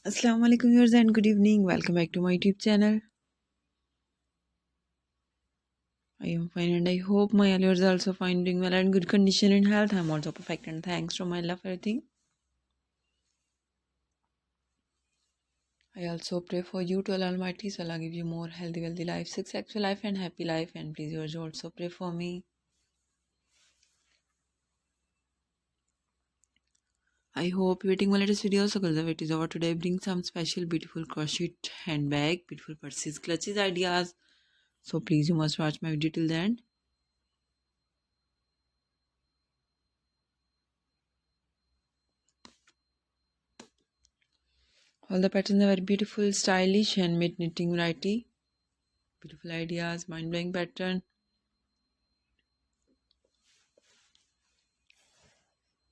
Assalamu alaikum viewers and good evening. Welcome back to my YouTube channel. I am fine and I hope my viewers are also fine, doing well and good condition and health. I am also perfect and thanks from my love for everything. I also pray for you to Allah Almighty, so Allah give you more healthy, wealthy life, successful life and happy life. And please yours also pray for me. I hope you're waiting my latest video. So guys, the wait is over. Today bring some special beautiful crochet handbag, beautiful purses, clutches ideas. So please you must watch my video till the end. All the patterns are very beautiful, stylish, handmade knitting variety. Beautiful ideas, mind-blowing pattern.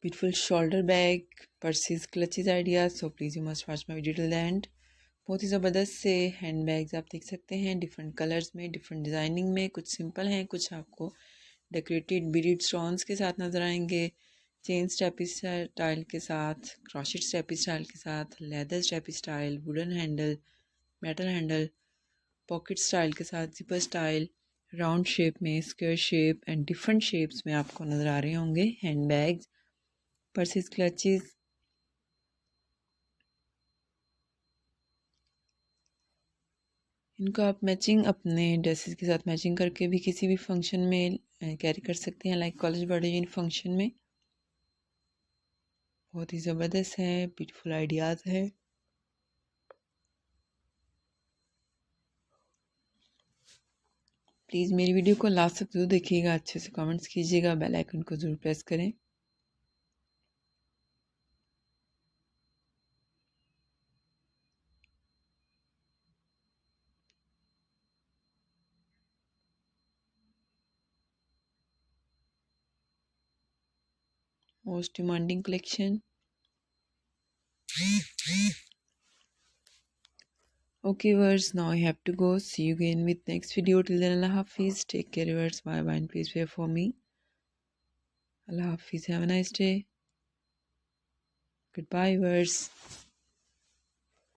Beautiful shoulder bag, purses, clutches ideas. So please you must watch my video till the end. बहुत ही ज़बरदस्त से hand bags आप देख सकते हैं, different colours में, different designing में. कुछ सिंपल हैं, कुछ आपको डेकोरेटेड बीडेड स्टोन्स के साथ नज़र आएंगे, चेन स्टेपी स्टाइल के साथ, क्रोशेट स्टेपी स्टाइल के साथ, leather steppe style, wooden handle, metal handle, pocket style के साथ, जिपर स्टाइल, राउंड शेप में, square shape and different shapes में आपको नज़र आ रहे होंगे हैंड बैग्स, पर्सेस, क्लचेस. इनको आप मैचिंग अपने ड्रेसेस के साथ मैचिंग करके भी किसी भी फंक्शन में कैरी कर सकते हैं, like college birthday in function में. बहुत ही ज़बरदस्त है, ब्यूटीफुल आइडियाज़ है. प्लीज़ मेरी वीडियो को लास्ट तक जरूर देखिएगा, अच्छे से कमेंट्स कीजिएगा, बेल आइकन को ज़रूर प्रेस करें. Most demanding collection. Okay viewers, now I have to go. See you again with next video. Till then, Allah Hafiz. Take care viewers. Bye bye and please pray for me. Allah Hafiz. Have a nice day. Goodbye viewers.